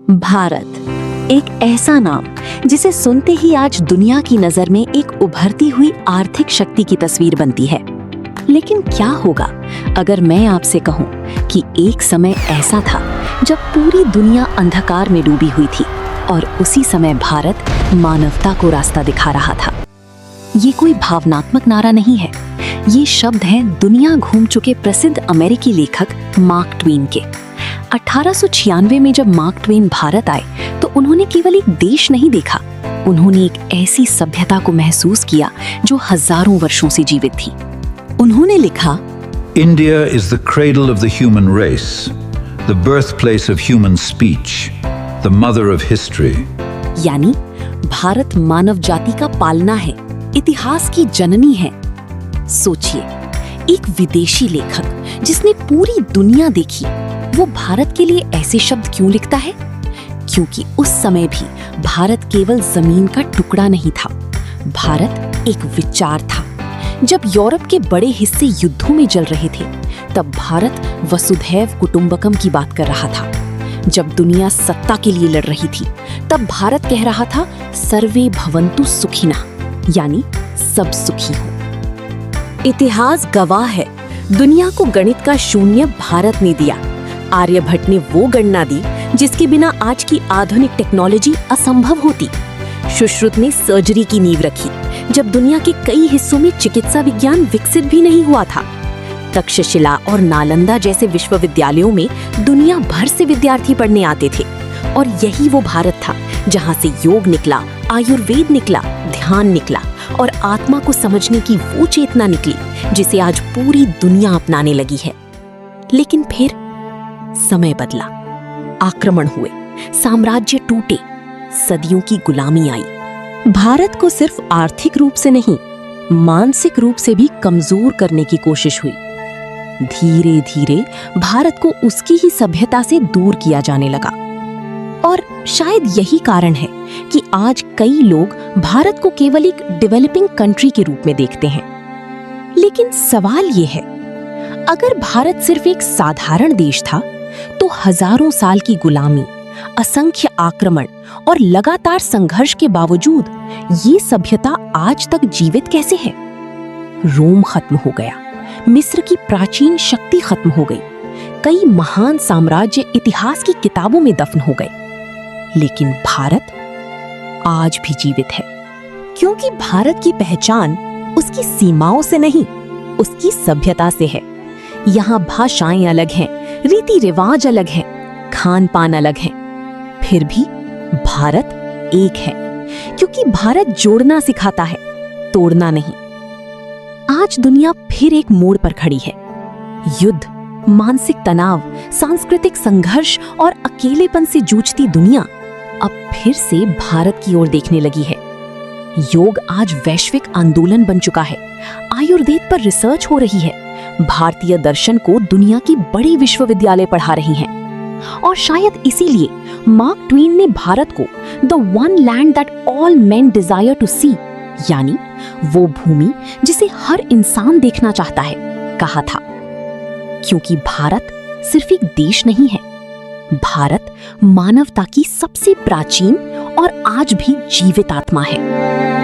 भारत, एक ऐसा नाम जिसे सुनते ही आज दुनिया की नजर में एक उभरती हुई आर्थिक शक्ति की तस्वीर बनती है। लेकिन क्या होगा अगर मैं आपसे कहूं कि एक समय ऐसा था जब पूरी दुनिया अंधकार में डूबी हुई थी और उसी समय भारत मानवता को रास्ता दिखा रहा था। ये कोई भावनात्मक नारा नहीं है, ये शब्द हैं दुनिया घूम चुके प्रसिद्ध अमेरिकी लेखक मार्क ट्वेन के। 1896 में जब मार्क ट्वेन भारत आए तो उन्होंने केवल एक देश नहीं देखा, उन्होंने एक ऐसी सभ्यता को महसूस किया जो हजारों वर्षों से जीवित थी। उन्होंने लिखा, India is the cradle of the human race, the birthplace of human speech, the mother of history. यानी भारत मानव जाति का पालना है, इतिहास की जननी है। सोचिए, एक विदेशी लेखक जिसने पूरी दुनिया देखी, वो भारत के लिए ऐसे शब्द क्यों लिखता है? क्योंकि उस समय भी भारत केवल जमीन का टुकड़ा नहीं था, भारत एक विचार था। जब यूरोप के बड़े हिस्से युद्धों में जल रहे थे, तब भारत वसुधैव कुटुंबकम की बात कर रहा था। जब दुनिया सत्ता के लिए लड़ रही थी, तब भारत कह रहा था सर्वे भवन्तु सुखिनः, यानी सब सुखी हो। इतिहास गवाह है, दुनिया को गणित का शून्य भारत ने दिया। आर्यभट्ट ने वो गणना दी जिसके बिना आज की आधुनिक टेक्नोलॉजी असंभव होती। सुश्रुत ने सर्जरी की नींव रखी जब दुनिया के कई हिस्सों में चिकित्सा विज्ञान विकसित भी नहीं हुआ था। तक्षशिला और नालंदा जैसे विश्वविद्यालयों में दुनिया भर से विद्यार्थी पढ़ने आते थे, और यही वो भारत था जहां से योग निकला, आयुर्वेद निकला, ध्यान निकला और आत्मा को समझने की वो चेतना निकली जिसे आज पूरी दुनिया अपनाने लगी है। लेकिन फिर समय बदला, आक्रमण हुए, साम्राज्य टूटे, सदियों की गुलामी आई। भारत को सिर्फ आर्थिक रूप से नहीं, मानसिक रूप से भी कमजोर करने की कोशिश हुई। धीरे धीरे भारत को उसकी ही सभ्यता से दूर किया जाने लगा। और शायद यही कारण है कि आज कई लोग भारत को केवल एक डेवलपिंग कंट्री के रूप में देखते हैं। लेकिन सवाल ये है, अगर भारत सिर्फ एक साधारण देश था, तो हजारों साल की गुलामी, असंख्य आक्रमण और लगातार संघर्ष के बावजूद ये सभ्यता आज तक जीवित कैसे है? रोम खत्म हो गया, मिस्र की प्राचीन शक्ति खत्म हो गई, कई महान साम्राज्य इतिहास की किताबों में दफन हो गए, लेकिन भारत आज भी जीवित है। क्योंकि भारत की पहचान उसकी सीमाओं से नहीं, उसकी सभ्यता से है। यहाँ भाषाएं अलग हैं, रीति रिवाज अलग हैं, खान पान अलग हैं, फिर भी भारत एक है, क्योंकि भारत जोड़ना सिखाता है, तोड़ना नहीं। आज दुनिया फिर एक मोड़ पर खड़ी है। युद्ध, मानसिक तनाव, सांस्कृतिक संघर्ष और अकेलेपन से जूझती दुनिया अब फिर से भारत की ओर देखने लगी है। योग आज वैश्विक आंदोलन बन चुका है, आयुर्वेद पर रिसर्च हो रही है, भारतीय दर्शन को दुनिया की बड़ी विश्वविद्यालय पढ़ा रही हैं। और शायद इसीलिए मार्क ट्वेन ने भारत को the one land that all men desire to see, यानी वो भूमि जिसे हर इंसान देखना चाहता है, कहा था। क्योंकि भारत सिर्फ एक देश नहीं है, भारत मानवता की सबसे प्राचीन और आज भी जीवित आत्मा है।